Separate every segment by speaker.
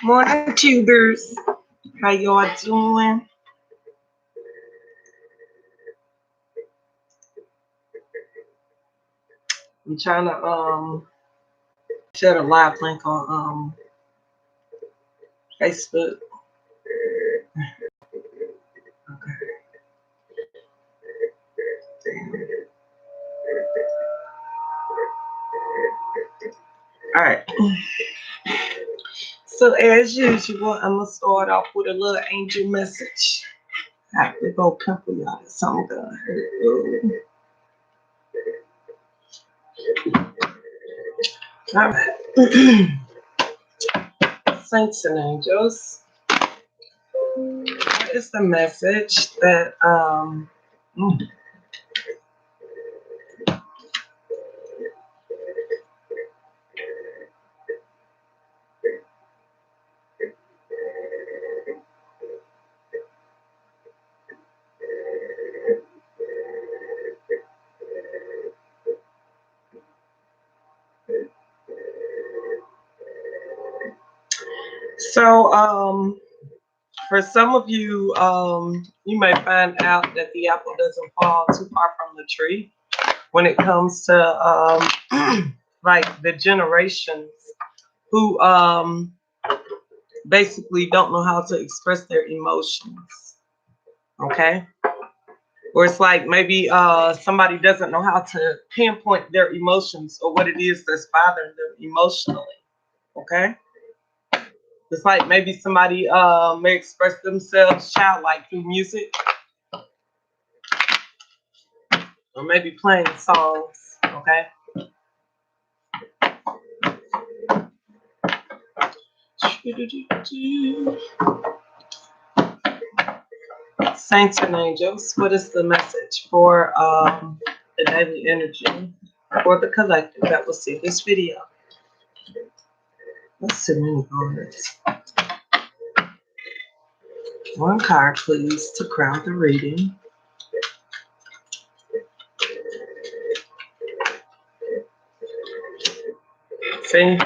Speaker 1: Morning, tubers. How y'all doing? I'm trying to share a live link on Facebook. Okay. All right. So as usual, I'm gonna start off with a little angel message. I have to go pimple y'all that song done. All right. Saints and angels. What is the message that so for some of you, you may find out that the apple doesn't fall too far from the tree when it comes to like the generations who basically don't know how to express their emotions. Okay. Or it's like maybe somebody doesn't know how to pinpoint their emotions or what it is that's bothering them emotionally. Okay. It's like maybe somebody may express themselves childlike through music or maybe playing songs. Okay. Saints and angels, what is the message for the daily energy for the collective that will see this video? Let's see many cards. One card, please, to crown the reading. See,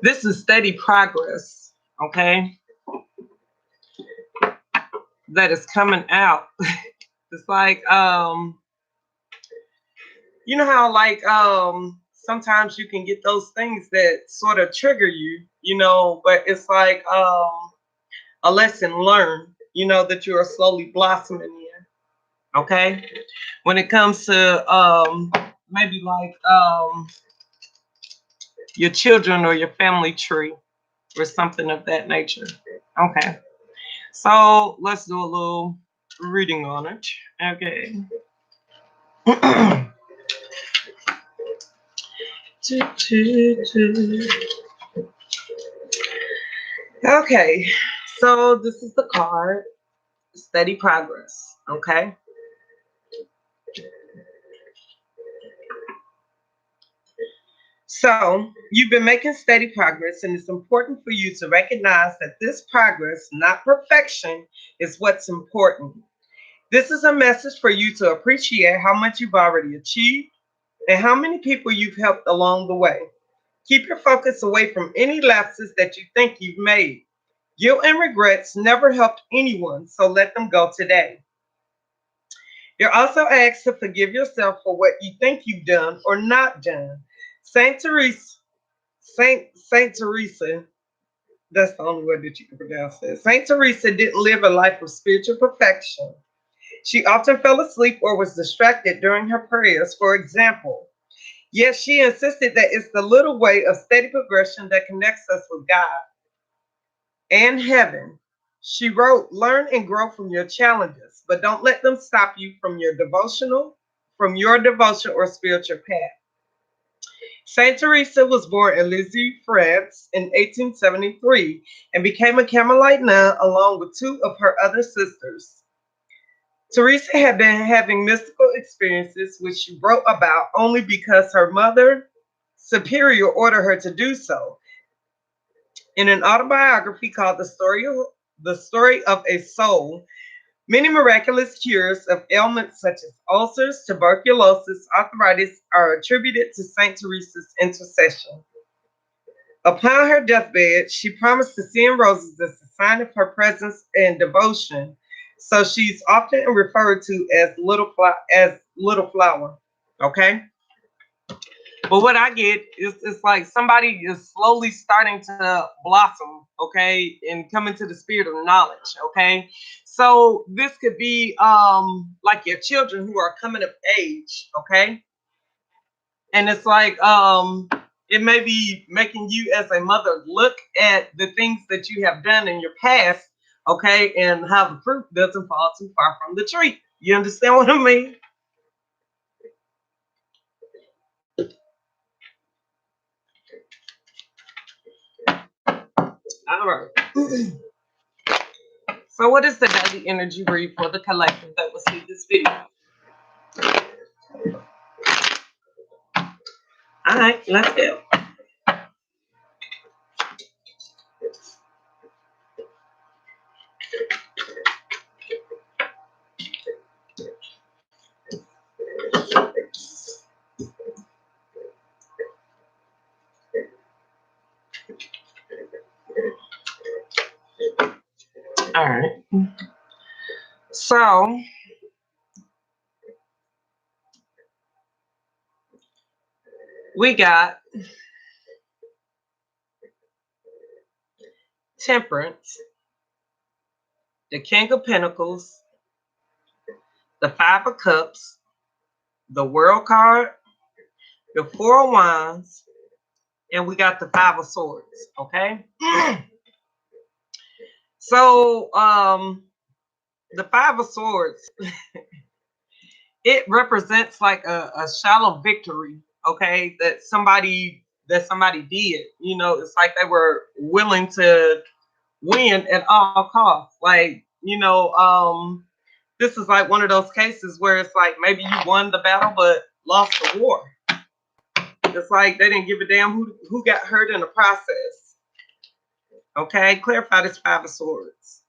Speaker 1: this is steady progress, okay? That is coming out. It's like, you know how like sometimes you can get those things that sort of trigger you, but it's like a lesson learned, that you are slowly blossoming in. Okay. When it comes to maybe like your children or your family tree or something of that nature. Okay. So let's do a little reading on it. Okay. Okay. So this is the card, steady progress. Okay. So you've been making steady progress, and it's important for you to recognize that this progress, not perfection, is what's important. This is a message for you to appreciate how much you've already achieved and how many people you've helped along the way. Keep your focus away from any lapses that you think you've made. Guilt and regrets never helped anyone, so let them go today. You're also asked to forgive yourself for what you think you've done or not done. Saint Teresa, Saint Teresa, that's the only word that you can pronounce it. Saint Teresa didn't live a life of spiritual perfection. She often fell asleep or was distracted during her prayers. For example, yes, she insisted that it's the little way of steady progression that connects us with God and heaven. She wrote, learn and grow from your challenges, but don't let them stop you from your devotion or spiritual path. Saint Teresa was born in Lisieux, France in 1873 and became a Carmelite nun along with two of her other sisters. Teresa had been having mystical experiences, which she wrote about only because her mother superior ordered her to do so. In an autobiography called The Story of a Soul, many miraculous cures of ailments such as ulcers, tuberculosis, arthritis are attributed to Saint Teresa's intercession. Upon her deathbed, she promised to send roses as a sign of her presence and devotion. So she's often referred to as Little Flower. Okay. But what I get is it's like somebody is slowly starting to blossom, okay, and come into the spirit of knowledge, okay. So this could be like your children who are coming of age, okay, and it's like it may be making you as a mother look at the things that you have done in your past, okay, and how the fruit doesn't fall too far from the tree. You understand what I mean? All right. So what is the daily energy read for the collective that will see this video? All right, let's go. All right. So we got Temperance, the King of Pentacles, the Five of Cups, the World card, the Four of Wands, and we got the Five of Swords. Okay. So the Five of Swords, it represents like a shallow victory, okay, that somebody did. You know, it's like they were willing to win at all costs. Like, this is like one of those cases where it's like maybe you won the battle but lost the war. It's like they didn't give a damn who got hurt in the process. Okay, clarify this Five of Swords.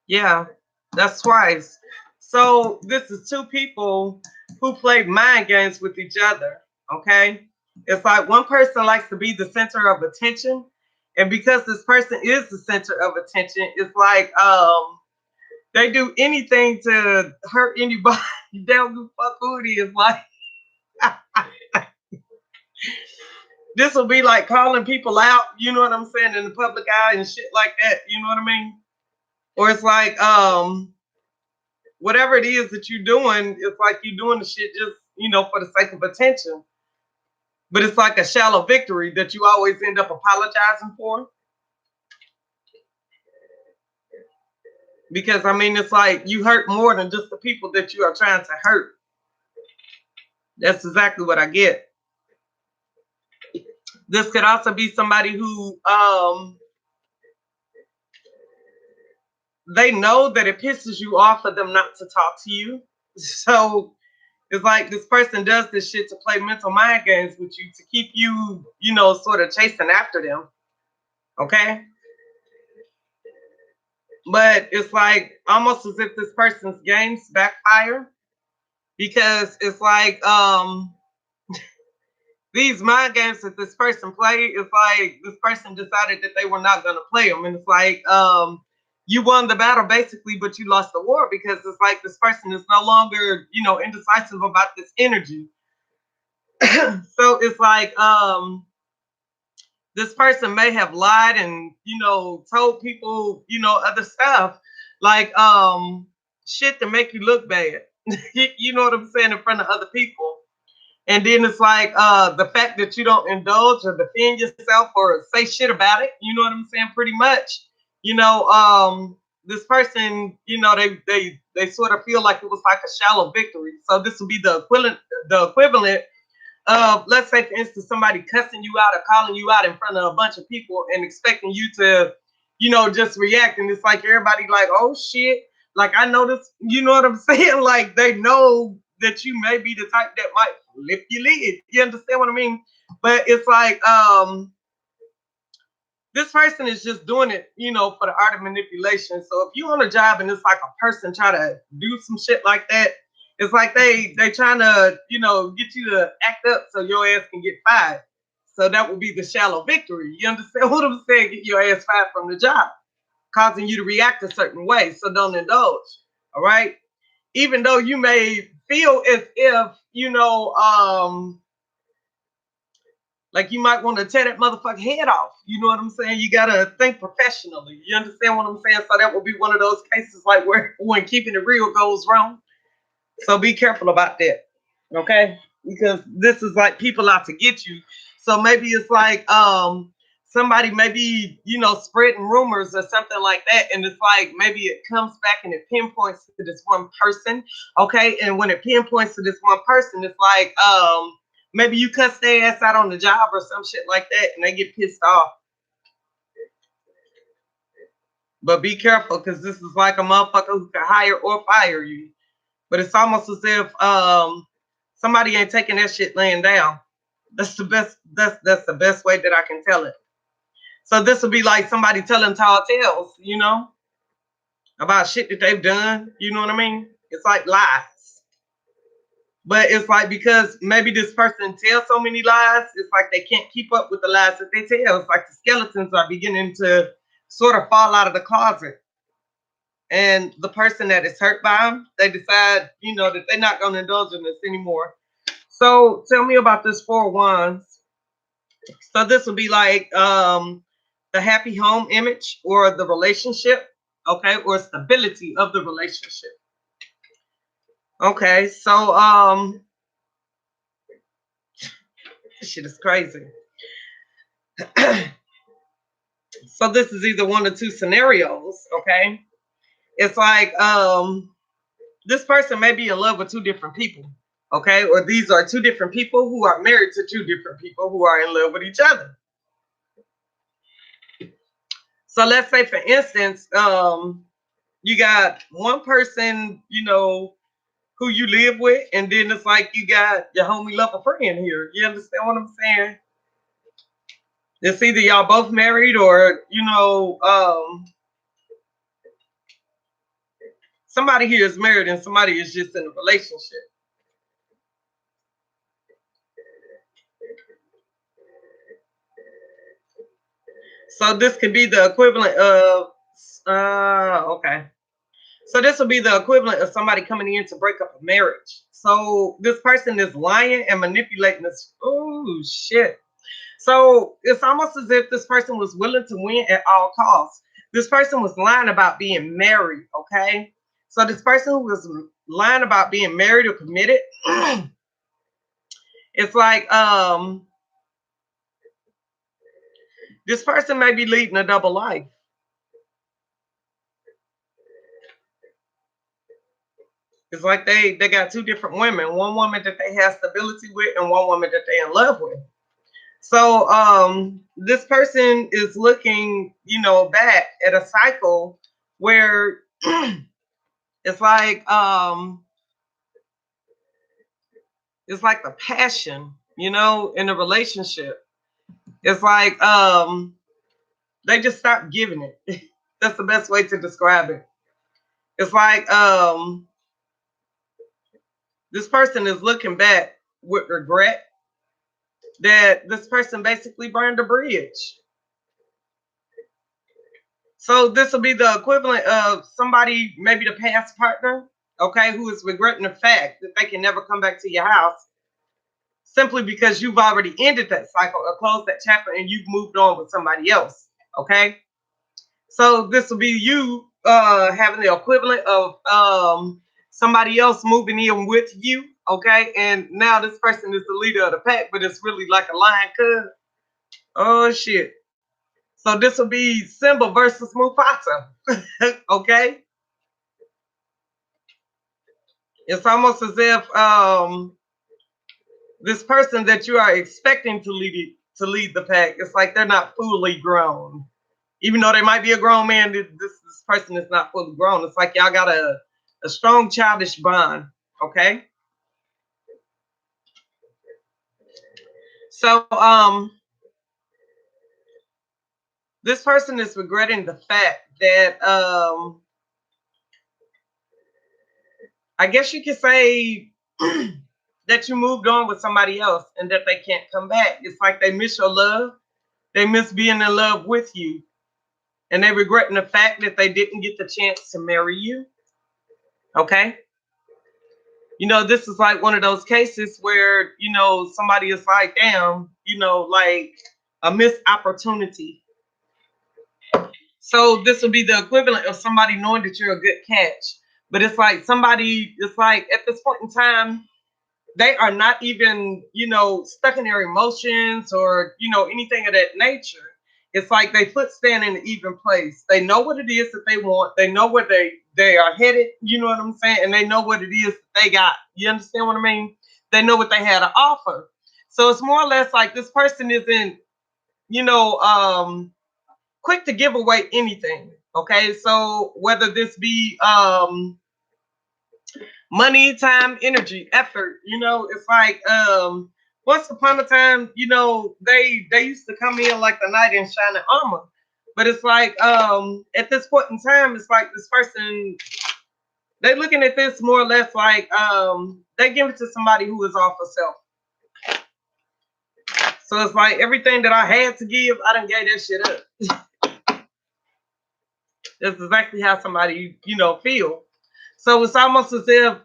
Speaker 1: Yeah, that's twice. So this is two people who played mind games with each other. Okay, it's like one person likes to be the center of attention, and because this person is the center of attention, it's like they do anything to hurt anybody. They don't give a fuck who it is. Like this will be like calling people out. You know what I'm saying, in the public eye and shit like that. You know what I mean? Or it's like whatever it is that you're doing, it's like you're doing the shit just, for the sake of attention. But it's like a shallow victory that you always end up apologizing for. Because I mean, it's like you hurt more than just the people that you are trying to hurt. That's exactly what I get. This could also be somebody who they know that it pisses you off for them not to talk to you. So it's like this person does this shit to play mental mind games with you to keep you, sort of chasing after them. Okay. But it's like almost as if this person's games backfire because it's like these mind games that this person played, it's like this person decided that they were not going to play them, and it's like you won the battle basically, but you lost the war because it's like this person is no longer, indecisive about this energy. So it's like this person may have lied and, told people, other stuff like shit to make you look bad. You know what I'm saying, in front of other people. And then it's like the fact that you don't indulge or defend yourself or say shit about it, you know what I'm saying, pretty much. This person, they sort of feel like it was like a shallow victory. So this would be the equivalent of, let's say, for instance, somebody cussing you out or calling you out in front of a bunch of people and expecting you to, just react. And it's like everybody like, oh shit, like I know this, you know what I'm saying? Like they know that you may be the type that might lift your lid. You understand what I mean? But it's like this person is just doing it, for the art of manipulation. So if you're on a job and it's like a person try to do some shit like that, It's like they trying to, get you to act up so your ass can get fired. So that would be the shallow victory. You understand what I'm saying? Get your ass fired from the job, causing you to react a certain way. So don't indulge. All right. Even though you may feel as if, like you might want to tear that motherfucking head off. You know what I'm saying? You gotta think professionally. You understand what I'm saying? So that would be one of those cases like where when keeping it real goes wrong. So be careful about that. Okay? Because this is like people out to get you. So maybe it's like somebody maybe, spreading rumors or something like that. And it's like maybe it comes back and it pinpoints to this one person. Okay. And when it pinpoints to this one person, it's like maybe you cuss their ass out on the job or some shit like that and they get pissed off. But be careful because this is like a motherfucker who can hire or fire you. But it's almost as if somebody ain't taking that shit laying down. That's the best. That's the best way that I can tell it. So this would be like somebody telling tall tales, about shit that they've done. You know what I mean? It's like lies. But it's like because maybe this person tells so many lies, it's like they can't keep up with the lies that they tell. It's like the skeletons are beginning to sort of fall out of the closet. And the person that is hurt by them, they decide, that they're not going to indulge in this anymore. So tell me about this Four of Wands. So this would be like the happy home image or the relationship, okay, or stability of the relationship. Okay, so this shit is crazy. So this is either one or two scenarios, okay? It's like this person may be in love with two different people, okay? Or these are two different people who are married to two different people who are in love with each other. So let's say, for instance, you got one person, who you live with, and then it's like you got your homie lover friend here. You understand what I'm saying? It's either y'all both married or, somebody here is married and somebody is just in a relationship. So this could be the equivalent of, okay. So this will be the equivalent of somebody coming in to break up a marriage. So this person is lying and manipulating this. Oh, shit. So it's almost as if this person was willing to win at all costs. This person was lying about being married, okay? So this person who was lying about being married or committed, it's like this person may be leading a double life. It's like they got two different women, one woman that they have stability with and one woman that they're in love with. So this person is looking, back at a cycle where it's like the passion, in a relationship. It's like they just stopped giving it. That's the best way to describe it. It's like this person is looking back with regret that this person basically burned a bridge. So this will be the equivalent of somebody, maybe the past partner, okay, who is regretting the fact that they can never come back to your house simply because you've already ended that cycle or closed that chapter and you've moved on with somebody else. Okay. So this will be you having the equivalent of somebody else moving in with you. Okay. And now this person is the leader of the pack, but it's really like a lion cub. Oh shit. So this will be Simba versus Mufasa. Okay. It's almost as if this person that you are expecting to lead the pack, it's like they're not fully grown. Even though they might be a grown man, this person is not fully grown. It's like y'all got a strong childish bond. Okay. So this person is regretting the fact that I guess you could say that you moved on with somebody else and that they can't come back. It's like they miss your love. They miss being in love with you. And they regretting the fact that they didn't get the chance to marry you. Okay. This is like one of those cases where, somebody is like, damn, like a missed opportunity. So this would be the equivalent of somebody knowing that you're a good catch. But it's like it's like at this point in time, they are not even, stuck in their emotions or, anything of that nature. It's like they foot stand in an even place. They know what it is that they want. They know where they are headed. You know what I'm saying? And they know what it is that they got. You understand what I mean? They know what they had to offer. So it's more or less like this person isn't, you know, quick to give away anything. Okay. So whether this be money, time, energy, effort. It's like once upon a time, they used to come in like the knight in shining armor. But it's like at this point in time, it's like this person they looking at this more or less like they give it to somebody who is off of self. So it's like everything that I had to give, I done gave that shit up. That's exactly how somebody, feel. So it's almost as if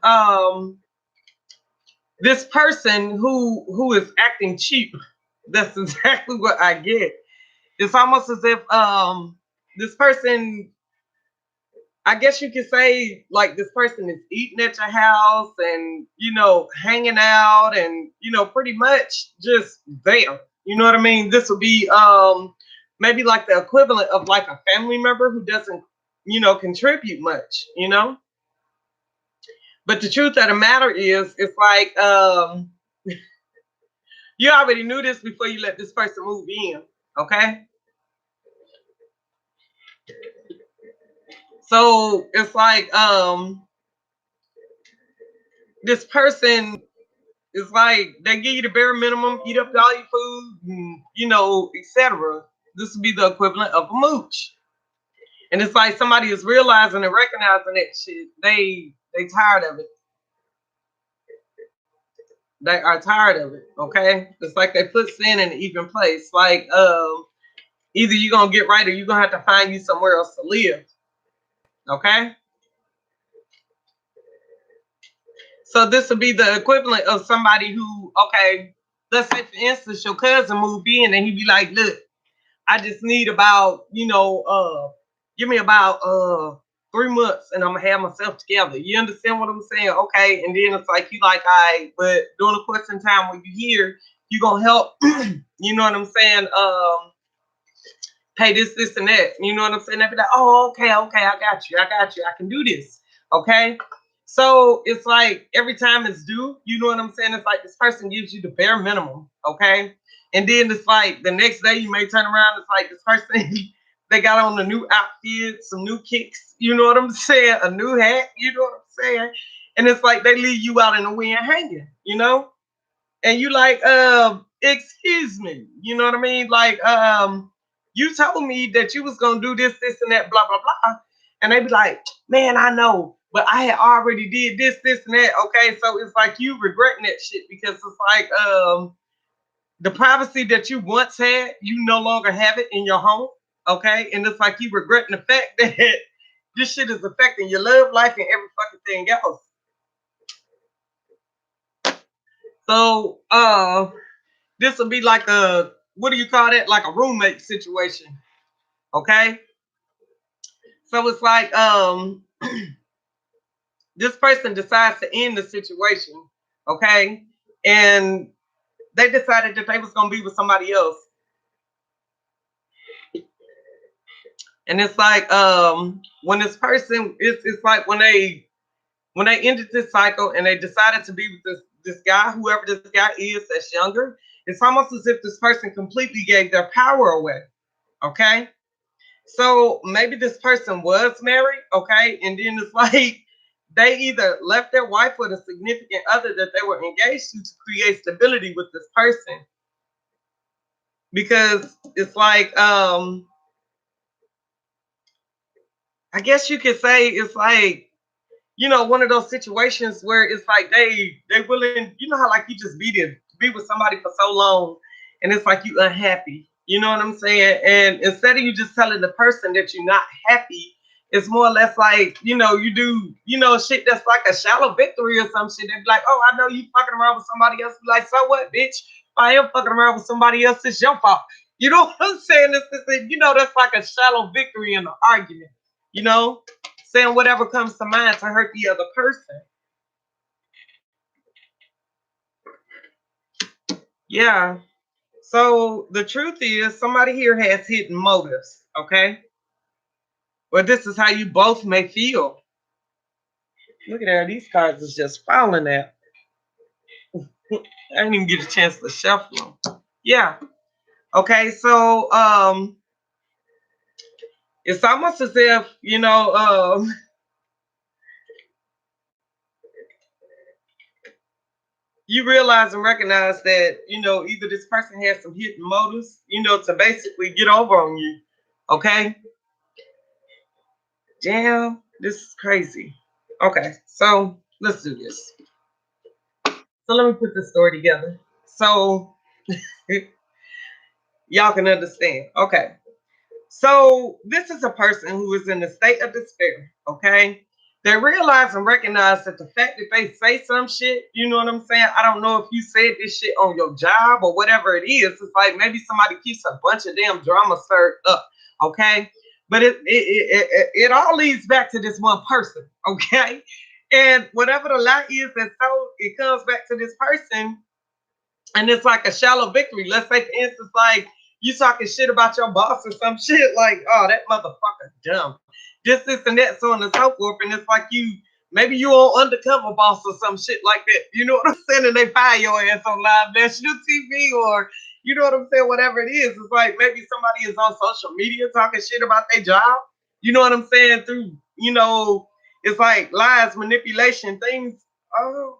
Speaker 1: this person who is acting cheap, that's exactly what I get. It's almost as if this person, I guess you could say, like, this person is eating at your house and hanging out and pretty much just there. You know what I mean? This would be maybe like the equivalent of like a family member who doesn't contribute much. But the truth of the matter is, it's like you already knew this before you let this person move in. Okay. So it's like this person is like they give you the bare minimum, eat up all your food, and, etc. This would be the equivalent of a mooch. And it's like somebody is realizing and recognizing that shit. They tired of it. They are tired of it. Okay. It's like they put sin in an even place. Like either you're gonna get right or you're gonna have to find you somewhere else to live. Okay. So this would be the equivalent of somebody who, okay, let's say for instance, your cousin moved in and he'd be like, look, I just need about, give me about 3 months and I'm gonna have myself together. You understand what I'm saying? Okay. And then it's like you like, I but during the course of time when you here, you gonna help, you know what I'm saying? Pay this, and that. You know what I'm saying? They be like, oh, okay, I got you. I can do this. Okay. So it's like every time it's due, you know what I'm saying? It's like this person gives you the bare minimum. Okay. And then it's like the next day you may turn around, it's like this person they got on a new outfit, some new kicks, you know what I'm saying? A new hat, you know what I'm saying? And it's like they leave you out in the wind hanging. And you like, excuse me, you know what I mean? Like, you told me that you was gonna do this, and that, blah blah blah. And they be like, man, I know, but I had already did this, and that. Okay, so it's like you regretting that shit because it's like the privacy that you once had, you no longer have it in your home. Okay, and it's like you regretting the fact that this shit is affecting your love life and every fucking thing else. So this will be like a, what do you call that? Like a roommate situation. Okay. So it's like this person decides to end the situation. Okay. And they decided that they was gonna be with somebody else. And it's like when this person it's like when they ended this cycle and they decided to be with this guy, whoever this guy is that's younger, it's almost as if this person completely gave their power away. Okay. So maybe this person was married, okay, and then it's like they either left their wife with a significant other that they were engaged to create stability with this person. Because it's like I guess you could say it's like one of those situations where it's like they willing, how like you just be with somebody for so long, and it's like you unhappy. You know what I'm saying? And instead of you just telling the person that you're not happy, it's more or less like, you do, shit that's like a shallow victory or some shit. They be like, oh, I know you fucking around with somebody else. Be like, so what, bitch? If I am fucking around with somebody else, it's your fault. You know what I'm saying? That's like a shallow victory in the argument. You know, saying whatever comes to mind to hurt the other person. Yeah. So the truth is, somebody here has hidden motives. Okay. Well, this is how you both may feel. Look at that. These cards is just falling out. I didn't even get a chance to shuffle them. Yeah. Okay. So it's almost as if, you realize and recognize that, either this person has some hidden motives, to basically get over on you. Okay. Damn, this is crazy. Okay, so let's do this. So let me put this story together so y'all can understand. Okay, so this is a person who is in a state of despair. Okay, they realize and recognize that the fact that they say some shit, you know what I'm saying? I don't know if you said this shit on your job or whatever it is. It's like maybe somebody keeps a bunch of damn drama stirred up. Okay, but it all leads back to this one person. Okay, and whatever the lie is that so it comes back to this person, and it's like a shallow victory. Let's say, for instance, like you talking shit about your boss or some shit, like, oh, that motherfucker dumb. This, and that, so on and so forth. And it's like maybe you on undercover boss or some shit like that. You know what I'm saying? And they fire your ass on live national TV, or you know what I'm saying? Whatever it is. It's like maybe somebody is on social media talking shit about their job. You know what I'm saying? Through, it's like lies, manipulation, things. Oh,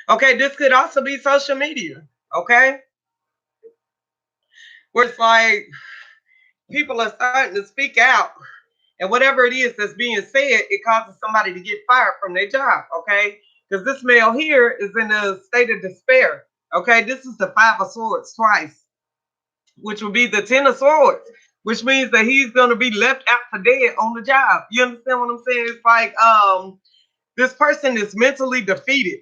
Speaker 1: okay, this could also be social media. Okay, where it's like people are starting to speak out, and whatever it is that's being said, it causes somebody to get fired from their job. Okay, because this male here is in a state of despair. Okay, this is the Five of Swords twice, which will be the Ten of Swords, which means that he's going to be left out for dead on the job. You understand what I'm saying? It's like this person is mentally defeated.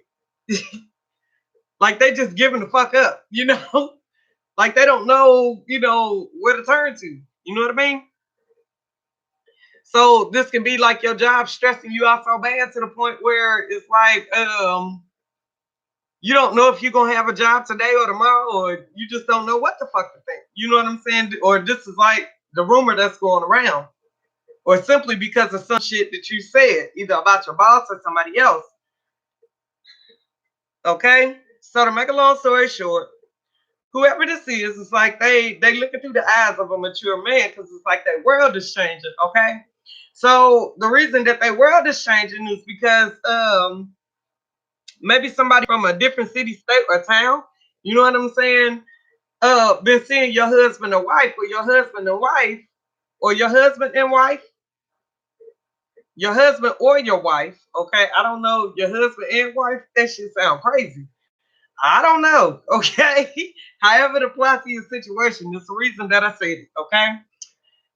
Speaker 1: Like they just giving the fuck up, like they don't know, where to turn to. You know what I mean? So this can be like your job stressing you out so bad to the point where it's like you don't know if you're gonna have a job today or tomorrow, or you just don't know what the fuck to think. You know what I'm saying? Or this is like the rumor that's going around, or simply because of some shit that you said, either about your boss or somebody else. Okay? So to make a long story short, whoever this is, it's like they looking through the eyes of a mature man, because it's like their world is changing. Okay, so the reason that their world is changing is because maybe somebody from a different city, state, or town. You know what I'm saying? Been seeing your husband and wife, or your husband and wife, or your husband and wife, your husband or your wife. Okay, I don't know, your husband and wife. That shit sound crazy. I don't know. Okay. However it applies to your situation, it's the reason that I said it. Okay.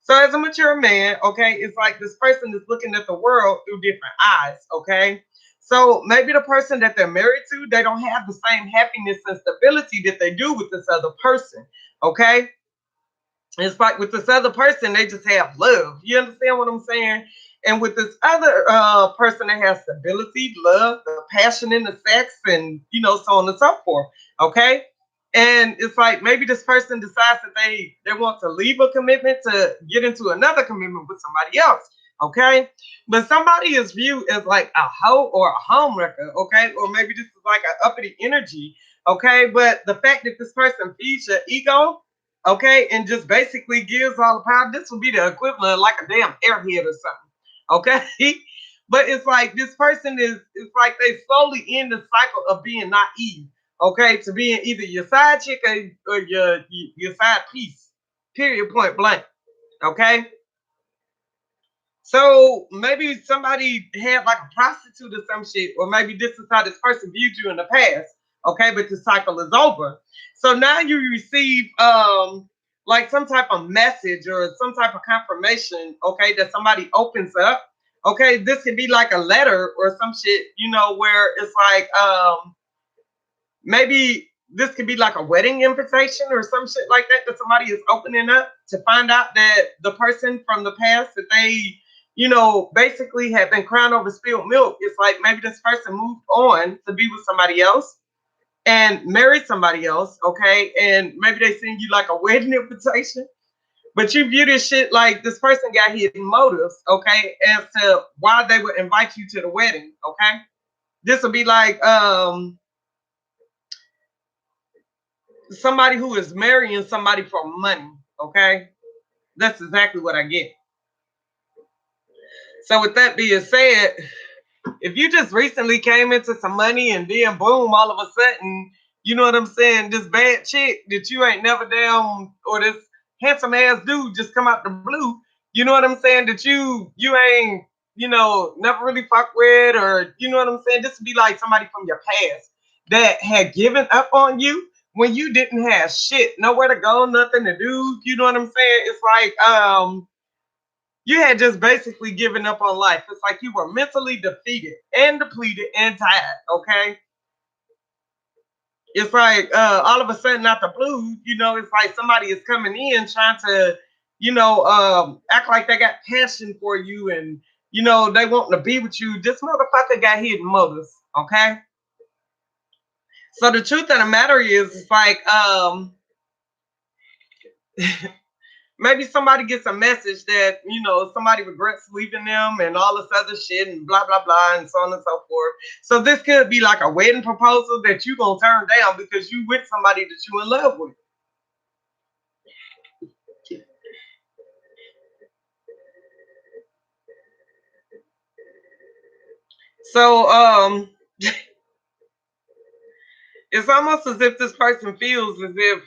Speaker 1: So as a mature man, okay, it's like this person is looking at the world through different eyes. Okay. So maybe the person that they're married to, they don't have the same happiness and stability that they do with this other person. Okay. It's like with this other person, they just have love. You understand what I'm saying? And with this other person that has stability, love, the passion in the sex, and so on and so forth. Okay. And it's like maybe this person decides that they want to leave a commitment to get into another commitment with somebody else. Okay. But somebody is viewed as like a hoe or a home wrecker. Okay. Or maybe this is like an uppity energy. Okay. But the fact that this person feeds your ego, okay, and just basically gives all the power. This would be the equivalent of like a damn airhead or something, okay? But it's like this person it's like they slowly end the cycle of being naive, okay, to being either your side chick or your side piece, period, point blank, okay? So maybe somebody had like a prostitute or some shit, or maybe this is how this person viewed you in the past. Okay, but the cycle is over. So now you receive like some type of message or some type of confirmation, okay, that somebody opens up. Okay, this could be like a letter or some shit, where it's like maybe this could be like a wedding invitation or some shit like that that somebody is opening up to find out that the person from the past that they basically had been crying over spilled milk. It's like maybe this person moved on to be with somebody else and married somebody else, okay, and maybe they send you like a wedding invitation, but you view this shit like this person got hidden motives, okay, as to why they would invite you to the wedding, okay. This would be like somebody who is marrying somebody for money. Okay, that's exactly what I get. So with that being said, if you just recently came into some money and then boom, all of a sudden, you know what I'm saying, this bad chick that you ain't never down, or this handsome ass dude just come out the blue, you know what I'm saying, that you ain't, never really fuck with, or you know what I'm saying, this would be like somebody from your past that had given up on you when you didn't have shit, nowhere to go, nothing to do, you know what I'm saying? It's like you had just basically given up on life. It's like you were mentally defeated and depleted and tired. Okay. It's like all of a sudden out the blue, it's like somebody is coming in trying to, act like they got passion for you and they want to be with you. This motherfucker got hidden motives. Okay. So the truth of the matter is it's like maybe somebody gets a message that somebody regrets leaving them and all this other shit and blah blah blah and so on and so forth. So this could be like a wedding proposal that you gonna turn down because you with somebody that you in love with. So it's almost as if this person feels as if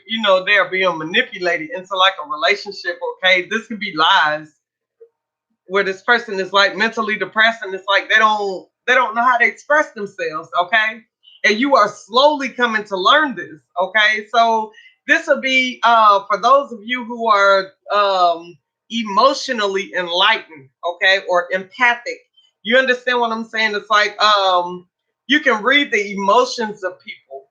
Speaker 1: they're being manipulated into like a relationship. Okay, this could be lies where this person is like mentally depressed and it's like they don't know how to express themselves, okay, and you are slowly coming to learn this, okay. So this will be for those of you who are emotionally enlightened, okay, or empathic. You understand what I'm saying? It's like you can read the emotions of people,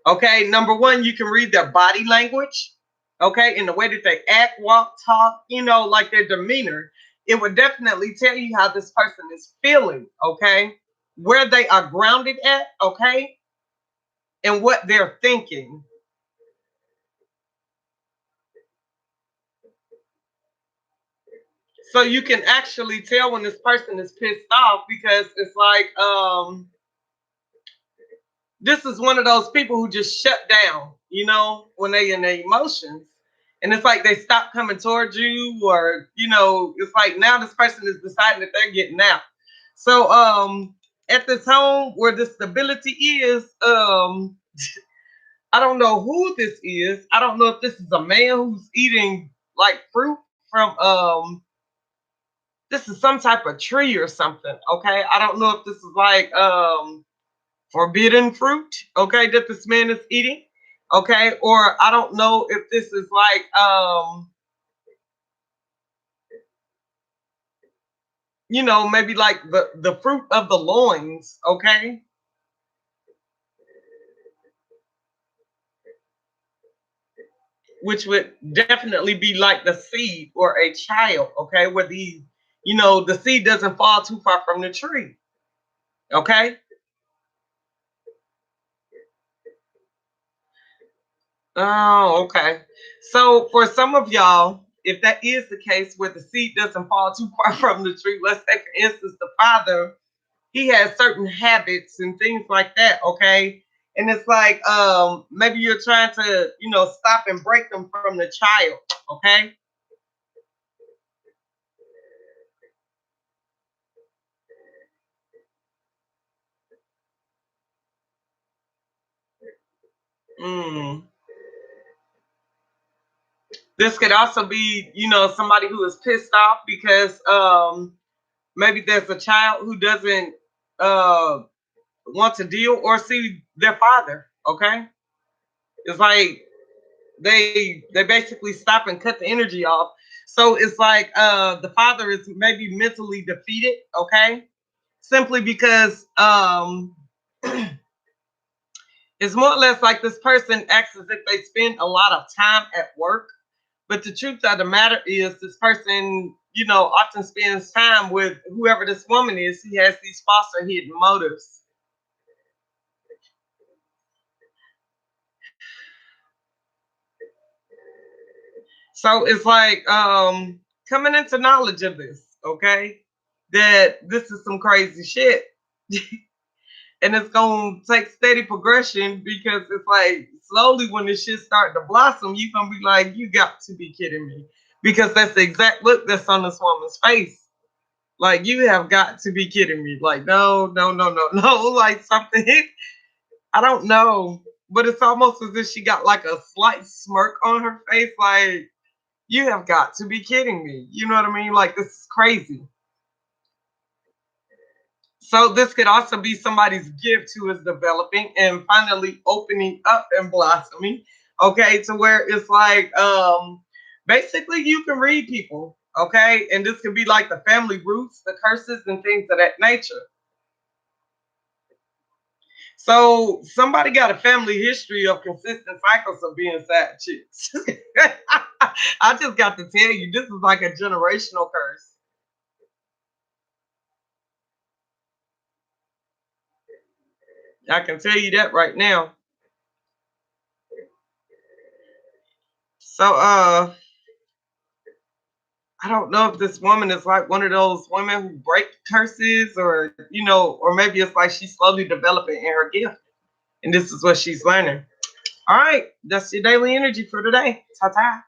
Speaker 1: okay. Number one, you can read their body language, okay, in the way that they act, walk, talk, like their demeanor. It would definitely tell you how this person is feeling, okay, where they are grounded at, okay, and what they're thinking. So you can actually tell when this person is pissed off because it's like this is one of those people who just shut down, when they in their emotions. And it's like they stop coming towards you, or, it's like now this person is deciding that they're getting out. So at this home where the stability is, I don't know who this is. I don't know if this is a man who's eating like fruit from this is some type of tree or something. Okay. I don't know if this is like forbidden fruit, okay, that this man is eating, okay, or I don't know if this is like maybe like the fruit of the loins, okay, which would definitely be like the seed or a child, okay, where the seed doesn't fall too far from the tree, okay. Oh, okay. So for some of y'all, if that is the case where the seed doesn't fall too far from the tree, let's say for instance the father, he has certain habits and things like that, okay, and it's like maybe you're trying to stop and break them from the child, okay. mm. This could also be somebody who is pissed off because maybe there's a child who doesn't uh want to deal or see their father. Okay, it's like they basically stop and cut the energy off. So it's like the father is maybe mentally defeated. Okay, simply because it's more or less like this person acts as if they spend a lot of time at work. But the truth of the matter is, this person, often spends time with whoever this woman is. He has these false or hidden motives. So it's like coming into knowledge of this, okay? That this is some crazy shit. And it's gonna take steady progression because it's like slowly when this shit start to blossom, you gonna be like, you got to be kidding me. Because that's the exact look that's on this woman's face. Like, you have got to be kidding me. Like, no, no, no, no, no. Like something, I don't know. But it's almost as if she got like a slight smirk on her face. Like, you have got to be kidding me. You know what I mean? Like, this is crazy. So this could also be somebody's gift who is developing and finally opening up and blossoming. Okay, to where it's like basically you can read people, okay? And this could be like the family roots, the curses and things of that nature. So somebody got a family history of consistent cycles of being sad chicks. I just got to tell you, this is like a generational curse. I can tell you that right now. So I don't know if this woman is like one of those women who break curses, or or maybe it's like she's slowly developing in her gift, and this is what she's learning. All right, that's your daily energy for today. Ta ta.